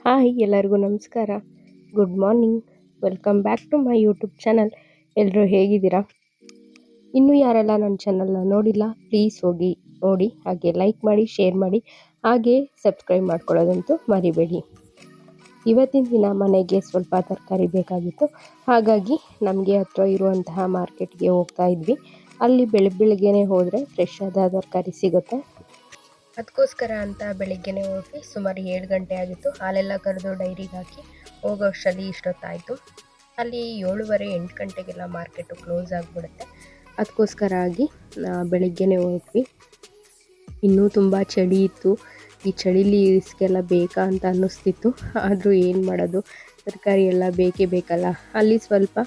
Hi ಎಲ್ಲರಿಗೂ ನಮಸ್ಕಾರ. Good morning. Welcome back to my YouTube channel. ಎಲ್ಲರೂ ಹೇಗಿದ್ದೀರಾ? ಇನ್ನೂ ಯಾರೆಲ್ಲ ನನ್ನ ಚಾನಲ್ನ ನೋಡಿಲ್ಲ ಪ್ಲೀಸ್ ಹೋಗಿ ನೋಡಿ, ಹಾಗೆ ಲೈಕ್ ಮಾಡಿ, ಶೇರ್ ಮಾಡಿ, ಹಾಗೆ ಸಬ್ಸ್ಕ್ರೈಬ್ ಮಾಡ್ಕೊಳ್ಳೋದಂತೂ ಮರಿಬೇಡಿ. ಇವತ್ತಿನ ದಿನ ಮನೆಗೆ ಸ್ವಲ್ಪ ತರಕಾರಿ ಬೇಕಾಗಿತ್ತು, ಹಾಗಾಗಿ ನಮಗೆ ಹತ್ರ ಇರುವಂತಹ ಮಾರ್ಕೆಟ್ಗೆ ಹೋಗ್ತಾ ಇದ್ವಿ. ಅಲ್ಲಿ ಬೆಳಗ್ಗೆನೆ ಹೋದರೆ ಫ್ರೆಶ್ ಆದ ತರಕಾರಿ ಸಿಗುತ್ತೆ. ಅದಕ್ಕೋಸ್ಕರ ಅಂತ ಬೆಳಿಗ್ಗೆನೆ ಹೋಗಿ ಸುಮಾರು 7 ಗಂಟೆ ಆಗಿತ್ತು. ಹಾಲೆಲ್ಲ ಕರೆದು ಡೈರಿಗೆ ಹಾಕಿ ಹೋಗೋ ಅಷ್ಟರಲ್ಲಿ ಇಷ್ಟೊತ್ತಾಯಿತು. ಅಲ್ಲಿ 7:30 8 ಗಂಟೆಗೆಲ್ಲ ಮಾರ್ಕೆಟು ಕ್ಲೋಸ್ ಆಗಿಬಿಡುತ್ತೆ. ಅದಕ್ಕೋಸ್ಕರ ಆಗಿ ಬೆಳಿಗ್ಗೆನೆ ಹೋದ್ವಿ. ಇನ್ನೂ ತುಂಬ ಚಳಿ ಇತ್ತು. ಈ ಚಳಿಲಿ ಇಸ್ಕೆಲ್ಲ ಬೇಕಾ ಅಂತ ಅನ್ನಿಸ್ತಿತ್ತು. ಆದರೂ ಏನು ಮಾಡೋದು, ತರಕಾರಿ ಎಲ್ಲ ಬೇಕೇ ಬೇಕಲ್ಲ. ಅಲ್ಲಿ ಸ್ವಲ್ಪ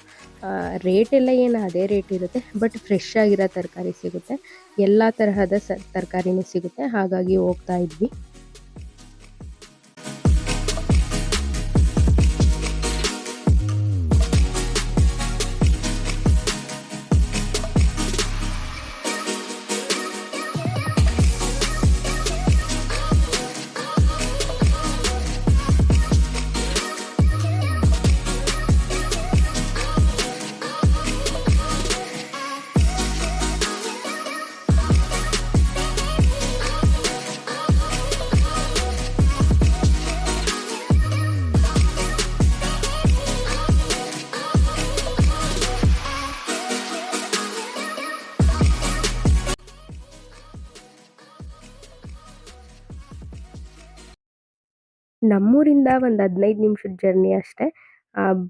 ರೇಟೆಲ್ಲ ಏನು ಅದೇ ರೇಟ್ ಇರುತ್ತೆ, ಬಟ್ ಫ್ರೆಶ್ ಆಗಿರೋ ತರಕಾರಿ ಸಿಗುತ್ತೆ. ಎಲ್ಲ ತರಹದ ತರಕಾರಿನೂ ಸಿಗುತ್ತೆ, ಹಾಗಾಗಿ ಹೋಗ್ತಾ ಇದ್ವಿ. ನಮ್ಮೂರಿಂದ ಒಂದು 15 ನಿಮಿಷದ ಜರ್ನಿ ಅಷ್ಟೇ.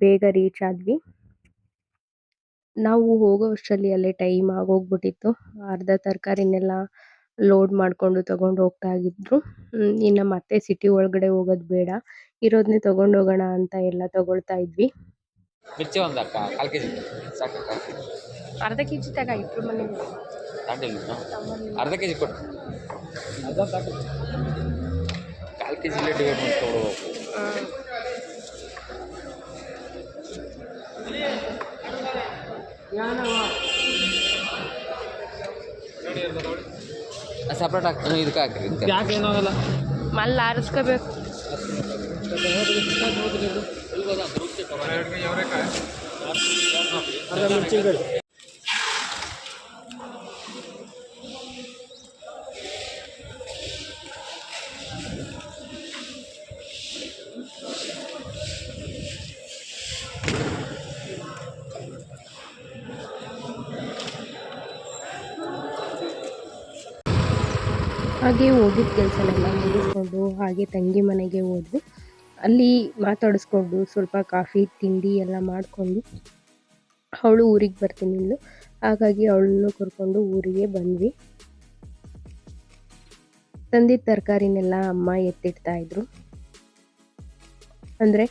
ಬೇಗ ರೀಚ್ ಆದ್ವಿ. ನಾವು ಹೋಗೋ ಅಷ್ಟರಲ್ಲಿ ಅಲ್ಲೇ ಟೈಮ್ ಆಗೋಗ್ಬಿಟ್ಟಿತ್ತು. ಅರ್ಧ ತರಕಾರಿನೆಲ್ಲ ಲೋಡ್ ಮಾಡಿಕೊಂಡು ತಗೊಂಡು ಹೋಗ್ತಾ ಇದ್ರು. ಇನ್ನು ಮತ್ತೆ ಸಿಟಿ ಒಳಗಡೆ ಹೋಗೋದು ಬೇಡ, ಇರೋದನ್ನೇ ತಗೊಂಡು ಹೋಗೋಣ ಅಂತ ಎಲ್ಲ ತಗೊಳ್ತಾ ಇದ್ವಿ. ಮಿರ್ಚಿ ಒಂದು ಅಕ್ಕ 1/4 ಕೆಜಿ ಸಾಕಕ್ಕ. ಅರ್ಧ ಕೆಜಿ ತಗ ಇಬ್ರು ಮನೆಗೆ ಅರ್ಧ ಕೆಜಿ ಕೊಟ್ಟು 1/4 ಕೆಜಿಲೇ ಡಿವೈಡ್ ಮಾಡ್ಕೊಡ್ಬೇಕು. ಸಪ್ರೇಟ್ ಹಾಕಿ ಇದಕ್ಕೆ ಹಾಕ್ರಿ. ಯಾಕೆ ಏನಾಗಲ್ಲ, ಮಲ್ಲ ಆರಿಸ್ಕೋಬೇಕು. ಹಾಗೆ ಹೋಗಿದ್ದ ಕೆಲಸನೆಲ್ಲ ಮುಗಿಸ್ಕೊಂಡು ಹಾಗೆ ತಂಗಿ ಮನೆಗೆ ಹೋದ್ವಿ. ಅಲ್ಲಿ ಮಾತಾಡಿಸ್ಕೊಂಡು ಸ್ವಲ್ಪ ಕಾಫಿ ತಿಂಡಿ ಎಲ್ಲ ಮಾಡಿಕೊಂಡು ಅವಳು ಊರಿಗೆ ಬರ್ತೀನಿ ಅಂದ್ಲು, ಹಾಗಾಗಿ ಅವಳನ್ನು ಕರ್ಕೊಂಡು ಊರಿಗೆ ಬಂದ್ವಿ. ತಂದಿದ್ದ ತರಕಾರಿನೆಲ್ಲ ಅಮ್ಮ ಎತ್ತಿಡ್ತಾ ಇದ್ರು. ಅಂದರೆ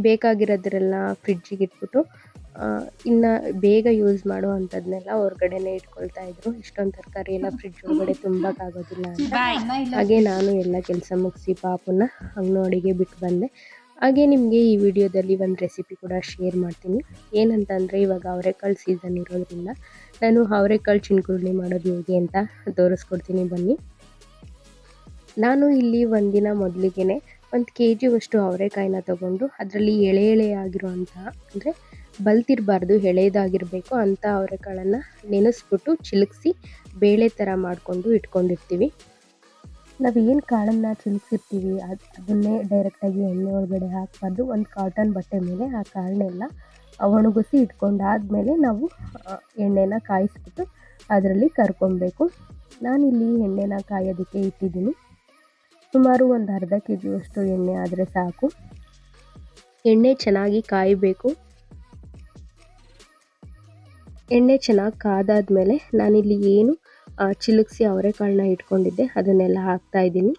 ಬೇಕಾಗಿರೋದ್ರೆಲ್ಲ ಫ್ರಿಡ್ಜಿಗೆ ಇಟ್ಬಿಟ್ಟು ಇನ್ನು ಬೇಗ ಯೂಸ್ ಮಾಡೋ ಅಂಥದ್ದನ್ನೆಲ್ಲ ಹೊರಗಡೆನೇ ಇಟ್ಕೊಳ್ತಾ ಇದ್ರು. ಇಷ್ಟೊಂದು ತರಕಾರಿ ಎಲ್ಲ ಫ್ರಿಡ್ಜ್ ಒಳಗಡೆ ತುಂಬಕ್ಕಾಗೋದಿಲ್ಲ ಅಂತ. ಹಾಗೆ ನಾನು ಎಲ್ಲ ಕೆಲಸ ಮುಗಿಸಿ ಪಾಪುನ ಅಂಗನವಾಡಿಗೆ ಬಿಟ್ಟು ಬಂದೆ. ಹಾಗೆ ನಿಮಗೆ ಈ ವಿಡಿಯೋದಲ್ಲಿ ಒಂದು ರೆಸಿಪಿ ಕೂಡ ಶೇರ್ ಮಾಡ್ತೀನಿ. ಏನಂತಂದರೆ, ಇವಾಗ ಅವರೆಕಾಳು ಸೀಸನ್ ಇರೋದ್ರಿಂದ ನಾನು ಅವರೆಕಾಳು ಚಿನ್ಕುರುಳಿ ಮಾಡೋದು ಹೇಗೆ ಅಂತ ತೋರಿಸ್ಕೊಡ್ತೀನಿ ಬನ್ನಿ. ನಾನು ಇಲ್ಲಿ ಒಂದಿನ ಮೊದಲಿಗೆ 1 kg ಅವರೆಕಾಯಿನ ತೊಗೊಂಡು ಅದರಲ್ಲಿ ಎಳೆ ಆಗಿರುವಂತಹ, ಅಂದರೆ ಬಲ್ತಿರಬಾರ್ದು, ಎಳೆದಾಗಿರಬೇಕು ಅಂಥ ಅವರೆಕಾಳನ್ನು ನೆನೆಸ್ಬಿಟ್ಟು ಚಿಲುಕಿಸಿ ಬೇಳೆ ಥರ ಮಾಡಿಕೊಂಡು ಇಟ್ಕೊಂಡಿರ್ತೀವಿ. ನಾವೇನು ಕಾಳನ್ನು ಚಿಲುಕಿಸಿರ್ತೀವಿ ಅದನ್ನೇ ಡೈರೆಕ್ಟಾಗಿ ಎಣ್ಣೆ ಒಳಗಡೆ ಹಾಕಬಾರ್ದು. ಒಂದು ಕಾಟನ್ ಬಟ್ಟೆ ಮೇಲೆ ಆ ಕಾಳನ್ನೆಲ್ಲ ಒಣಗಿಸಿ ಇಟ್ಕೊಂಡಾದಮೇಲೆ ನಾವು ಎಣ್ಣೆನ ಕಾಯಿಸ್ಬಿಟ್ಟು ಅದರಲ್ಲಿ ಕರ್ಕೊಬೇಕು. ನಾನಿಲ್ಲಿ ಎಣ್ಣೆನ ಕಾಯೋದಕ್ಕೆ ಇಟ್ಟಿದ್ದೀನಿ. ಸುಮಾರು ಒಂದು ಅರ್ಧ kg ಎಣ್ಣೆ ಆದರೆ ಸಾಕು. ಎಣ್ಣೆ ಚೆನ್ನಾಗಿ ಕಾಯಬೇಕು. ಎಣ್ಣೆ ಚೆನ್ನಾಗಿ ಕಾದಾದ್ಮೇಲೆ ನಾನಿಲ್ಲಿ ಏನು ಚಿಲುಕಿಸಿ ಅವರೆಕಾಳನ್ನ ಇಟ್ಕೊಂಡಿದ್ದೆ ಅದನ್ನೆಲ್ಲ ಹಾಕ್ತಾ ಇದ್ದೀನಿ.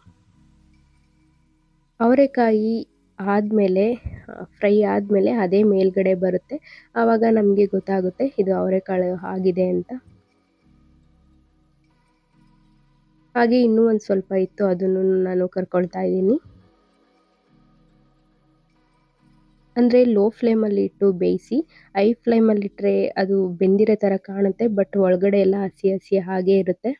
ಅವರೆಕಾಯಿ ಆದಮೇಲೆ ಫ್ರೈ ಆದಮೇಲೆ ಅದೇ ಮೇಲ್ಗಡೆ ಬರುತ್ತೆ, ಆವಾಗ ನಮಗೆ ಗೊತ್ತಾಗುತ್ತೆ ಇದು ಅವರೆಕಾಳು ಆಗಿದೆ ಅಂತ. ಹಾಗೆ ಇನ್ನೂ ಒಂದು ಸ್ವಲ್ಪ ಇತ್ತು, ಅದನ್ನು ನಾನು ಕರ್ಕೊಳ್ತಾ ಇದ್ದೀನಿ. ಅಂದರೆ ಲೋ ಫ್ಲೇಮಲ್ಲಿ ಇಟ್ಟು ಬೇಯಿಸಿ, ಹೈ ಫ್ಲೇಮಲ್ಲಿ ಇಟ್ಟರೆ ಅದು ಬೆಂದಿರೋ ಥರ ಕಾಣುತ್ತೆ, ಬಟ್ ಒಳಗಡೆ ಎಲ್ಲ ಹಸಿ ಹಸಿ ಹಾಗೇ ಇರುತ್ತೆ.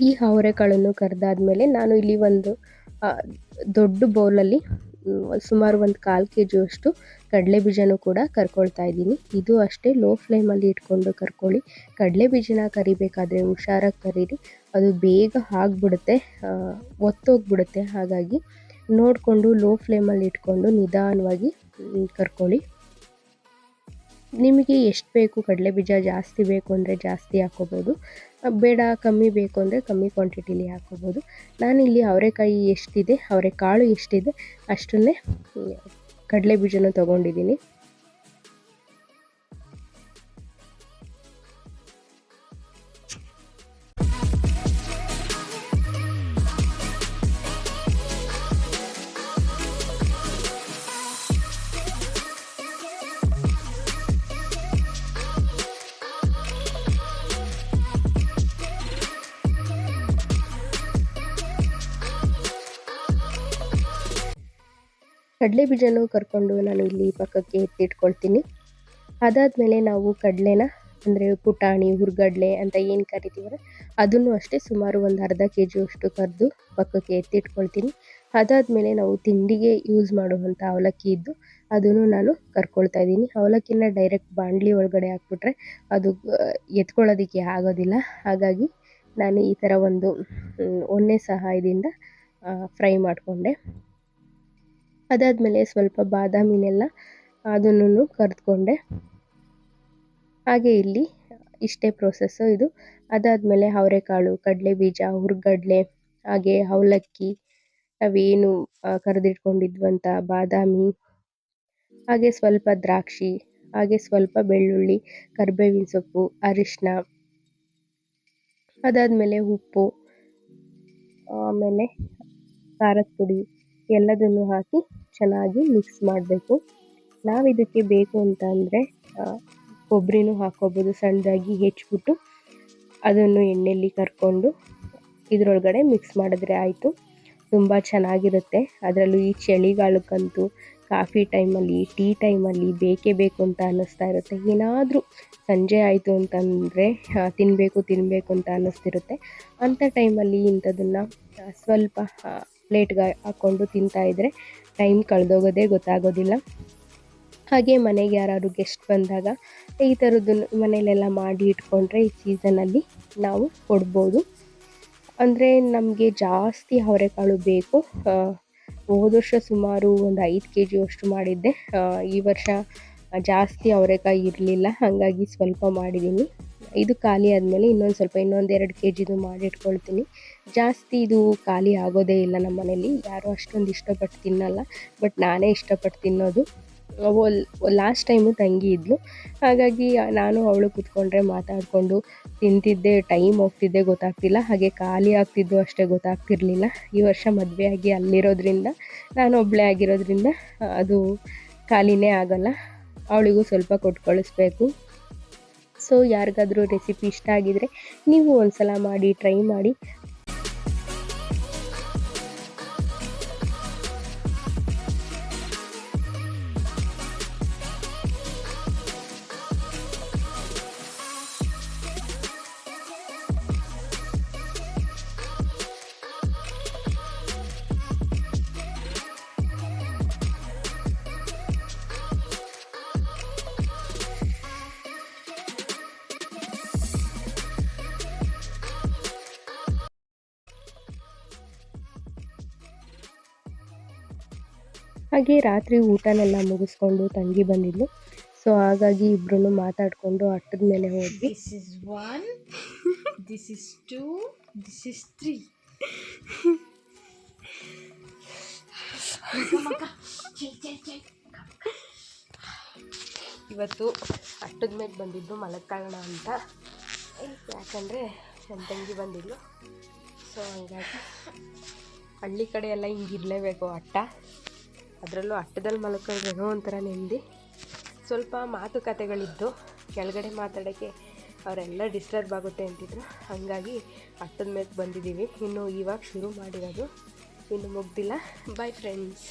ಈ ಅವರೆಕಾಳನ್ನು ಕರೆದಾದ್ಮೇಲೆ ನಾನು ಇಲ್ಲಿ ಒಂದು ದೊಡ್ಡ ಬೌಲಲ್ಲಿ ಸುಮಾರು ಒಂದು 1/4 kg ಕಡಲೆ ಬೀಜನೂ ಕೂಡ ಕರ್ಕೊಳ್ತಾ ಇದ್ದೀನಿ. ಇದು ಅಷ್ಟೇ ಲೋ ಫ್ಲೇಮಲ್ಲಿ ಇಟ್ಕೊಂಡು ಕರ್ಕೊಳ್ಳಿ. ಕಡಲೆ ಬೀಜನ ಕರಿಬೇಕಾದ್ರೆ ಹುಷಾರಾಗಿ ಕರೀರಿ, ಅದು ಬೇಗ ಆಗಿಬಿಡುತ್ತೆ, ಒತ್ತೋಗ್ಬಿಡುತ್ತೆ. ಹಾಗಾಗಿ ನೋಡಿಕೊಂಡು ಲೋ ಫ್ಲೇಮಲ್ಲಿ ಇಟ್ಕೊಂಡು ನಿಧಾನವಾಗಿ ಕರ್ಕೊಳ್ಳಿ. ನಿಮಗೆ ಎಷ್ಟು ಬೇಕು ಕಡಲೆ ಬೀಜ, ಜಾಸ್ತಿ ಬೇಕು ಅಂದರೆ ಜಾಸ್ತಿ ಹಾಕ್ಕೋಬೋದು, ಬೇಡ ಕಮ್ಮಿ ಬೇಕು ಅಂದರೆ ಕಮ್ಮಿ ಕ್ವಾಂಟಿಟಿಲಿ ಹಾಕ್ಕೋಬೋದು. ನಾನಿಲ್ಲಿ ಅವರೆಕಾಯಿ ಎಷ್ಟಿದೆ, ಅವರೆಕಾಳು ಎಷ್ಟಿದೆ ಅಷ್ಟನ್ನೇ ಕಡಲೆ ಬೀಜನ ತೊಗೊಂಡಿದ್ದೀನಿ. ಕಡಲೆ ಬೀಜನೂ ಕರ್ಕೊಂಡು ನಾನು ಇಲ್ಲಿ ಪಕ್ಕಕ್ಕೆ ಎತ್ತಿಟ್ಕೊಳ್ತೀನಿ. ಅದಾದಮೇಲೆ ನಾವು ಕಡಲೆನ ಅಂದರೆ ಪುಟಾಣಿ, ಹುರ್ಗಡ್ಲೆ ಅಂತ ಏನು ಕರಿತೀವಲ್ಲ ಅದನ್ನು ಅಷ್ಟೇ ಸುಮಾರು ಒಂದು ಅರ್ಧ kg ಕರೆದು ಪಕ್ಕಕ್ಕೆ ಎತ್ತಿಟ್ಕೊಳ್ತೀನಿ. ಅದಾದಮೇಲೆ ನಾವು ತಿಂಡಿಗೆ ಯೂಸ್ ಮಾಡುವಂಥ ಅವಲಕ್ಕಿ ಇದ್ದು ಅದನ್ನು ನಾನು ಕರ್ಕೊಳ್ತಾ ಇದ್ದೀನಿ. ಅವಲಕ್ಕಿನ ಡೈರೆಕ್ಟ್ ಬಾಣಲಿ ಒಳಗಡೆ ಹಾಕ್ಬಿಟ್ರೆ ಅದು ಎತ್ಕೊಳ್ಳೋದಕ್ಕೆ ಆಗೋದಿಲ್ಲ. ಹಾಗಾಗಿ ನಾನು ಈ ಥರ ಒಂದು ಒಣ್ಣೆ ಸಹಾಯದಿಂದ ಫ್ರೈ ಮಾಡಿಕೊಂಡೆ. ಅದಾದಮೇಲೆ ಸ್ವಲ್ಪ ಬಾದಾಮಿನೆಲ್ಲ ಅದನ್ನು ಕರೆದುಕೊಂಡೆ. ಹಾಗೆ ಇಲ್ಲಿ ಇಷ್ಟೇ ಪ್ರೊಸೆಸ್ಸು ಇದು. ಅದಾದಮೇಲೆ ಅವರೆಕಾಳು, ಕಡಲೆ ಬೀಜ, ಹುರ್ಗಡ್ಲೆ, ಹಾಗೆ ಅವಲಕ್ಕಿ, ನಾವೇನು ಕರೆದಿಟ್ಕೊಂಡಿದ್ವಂಥ ಬಾದಾಮಿ, ಹಾಗೆ ಸ್ವಲ್ಪ ದ್ರಾಕ್ಷಿ, ಹಾಗೆ ಸ್ವಲ್ಪ ಬೆಳ್ಳುಳ್ಳಿ, ಕರಿಬೇವಿನ ಸೊಪ್ಪು, ಅರಿಶಿನ, ಅದಾದಮೇಲೆ ಉಪ್ಪು, ಆಮೇಲೆ ಖಾರದ ಪುಡಿ ಎಲ್ಲದನ್ನು ಹಾಕಿ ಚೆನ್ನಾಗಿ ಮಿಕ್ಸ್ ಮಾಡಬೇಕು. ನಾವಿದಕ್ಕೆ ಬೇಕು ಅಂತ ಅಂದರೆ ಕೊಬ್ಬರಿನೂ ಹಾಕ್ಕೋಬೋದು, ಸಣ್ಣದಾಗಿ ಹೆಚ್ಚಿಬಿಟ್ಟು ಅದನ್ನು ಎಣ್ಣೆಯಲ್ಲಿ ಕರ್ಕೊಂಡು ಇದರೊಳಗಡೆ ಮಿಕ್ಸ್ ಮಾಡಿದ್ರೆ ಆಯಿತು. ತುಂಬ ಚೆನ್ನಾಗಿರುತ್ತೆ. ಅದರಲ್ಲೂ ಈ ಚಳಿಗಾಲಕ್ಕಂತೂ ಕಾಫಿ ಟೈಮಲ್ಲಿ, ಟೀ ಟೈಮಲ್ಲಿ ಬೇಕೇ ಬೇಕು ಅಂತ ಅನ್ನಿಸ್ತಾ ಇರುತ್ತೆ. ಏನಾದರೂ ಸಂಜೆ ಆಯಿತು ಅಂತಂದರೆ ತಿನ್ನಬೇಕು ಅಂತ ಅನ್ನಿಸ್ತಿರುತ್ತೆ. ಅಂಥ ಟೈಮಲ್ಲಿ ಇಂಥದನ್ನು ಸ್ವಲ್ಪ ಪ್ಲೇಟ್ಗೆ ಹಾಕ್ಕೊಂಡು ತಿಂತಾಯಿದ್ರೆ ಟೈಮ್ ಕಳೆದೋಗೋದೇ ಗೊತ್ತಾಗೋದಿಲ್ಲ. ಹಾಗೆ ಮನೆಗೆ ಯಾರಾದ್ರು ಗೆಸ್ಟ್ ಬಂದಾಗ ಈ ಥರದ್ದನ್ನು ಮನೆಯಲ್ಲೆಲ್ಲ ಮಾಡಿ ಇಟ್ಕೊಂಡ್ರೆ ಈ ಸೀಸನಲ್ಲಿ ನಾವು ಕೊಡ್ಬೋದು. ಅಂದರೆ ನಮಗೆ ಜಾಸ್ತಿ ಅವರೆಕಾಳು ಬೇಕು. ಹೋದ ವರ್ಷ ಸುಮಾರು ಒಂದು 5 kg ಮಾಡಿದ್ದೆ. ಈ ವರ್ಷ ಜಾಸ್ತಿ ಅವರೆಕಾಯಿ ಇರಲಿಲ್ಲ, ಹಾಗಾಗಿ ಸ್ವಲ್ಪ ಮಾಡಿದ್ದೀನಿ. ಇದು ಖಾಲಿ ಆದಮೇಲೆ ಇನ್ನೊಂದು 2 kgದು ಮಾಡಿಟ್ಕೊಳ್ತೀನಿ. ಜಾಸ್ತಿ ಇದು ಖಾಲಿ ಆಗೋದೇ ಇಲ್ಲ ನಮ್ಮ ಮನೇಲಿ, ಯಾರೂ ಅಷ್ಟೊಂದು ಇಷ್ಟಪಟ್ಟು ತಿನ್ನಲ್ಲ, ಬಟ್ ನಾನೇ ಇಷ್ಟಪಟ್ಟು ತಿನ್ನೋದು. ಲಾಸ್ಟ್ ಟೈಮು ತಂಗಿ ಇದ್ಲು, ಹಾಗಾಗಿ ನಾನು ಅವಳು ಕೂತ್ಕೊಂಡ್ರೆ ಮಾತಾಡಿಕೊಂಡು ತಿಂತಿದ್ದೆ, ಟೈಮ್ ಹೋಗ್ತಿದ್ದೆ ಗೊತ್ತಾಗ್ತಿಲ್ಲ, ಹಾಗೆ ಖಾಲಿ ಆಗ್ತಿದ್ದು ಅಷ್ಟೇ ಗೊತ್ತಾಗ್ತಿರ್ಲಿಲ್ಲ. ಈ ವರ್ಷ ಮದುವೆಯಾಗಿ ಅಲ್ಲಿರೋದ್ರಿಂದ, ನಾನು ಒಬ್ಬಳೇ ಆಗಿರೋದ್ರಿಂದ ಅದು ಖಾಲಿನೇ ಆಗಲ್ಲ. ಅವಳಿಗೂ ಸ್ವಲ್ಪ ಕೊಟ್ಟು ಕಳಿಸ್ಬೇಕು. ಸೊ ಯಾರಿಗಾದರೂ ರೆಸಿಪಿ ಇಷ್ಟ ಆಗಿದರೆ ನೀವು ಒಂದ್ಸಲ ಮಾಡಿ ಟ್ರೈ ಮಾಡಿ. ಹಾಗೆ ರಾತ್ರಿ ಊಟನೆಲ್ಲ ಮುಗಿಸ್ಕೊಂಡು ತಂಗಿ ಬಂದಿದ್ಲು. ಸೊ ಹಾಗಾಗಿ ಇಬ್ಬರೂ ಮಾತಾಡಿಕೊಂಡು ಅಟ್ಟದ ಮೇಲೆ ಹೋದ್ವಿ. This is 1, this is 2, this is 3. ಇವತ್ತು ಅಟ್ಟದ ಮೇಲೆ ಬಂದಿದ್ದು ಮಲಕ್ಕಾಗೋಣ ಅಂತ, ಯಾಕಂದರೆ ನನ್ನ ತಂಗಿ ಬಂದಿದ್ಲು. ಸೊ ಹಂಗಾಗಿ ಹಳ್ಳಿ ಕಡೆ ಎಲ್ಲ ಹಿಂಗಿರಲೇಬೇಕು ಅಟ್ಟ, ಅದರಲ್ಲೂ ಅಟ್ಟದಲ್ಲಿ ಮಲ್ಕೊಂಡ್ರೇನೋ ಒಂಥರ ನೆಮ್ಮದಿ. ಸ್ವಲ್ಪ ಮಾತುಕತೆಗಳಿದ್ದು ಕೆಳಗಡೆ ಮಾತಾಡೋಕ್ಕೆ ಅವರೆಲ್ಲ ಡಿಸ್ಟರ್ಬ್ ಆಗುತ್ತೆ ಅಂತಿದ್ರು, ಹಾಗಾಗಿ ಅಟ್ಟದ ಮೇಲೆ ಬಂದಿದ್ದೀವಿ. ಇನ್ನು ಇವಾಗ ಶುರು ಮಾಡಿರೋದು, ಇನ್ನು ಮುಗ್ದಿಲ್ಲ. Bye friends.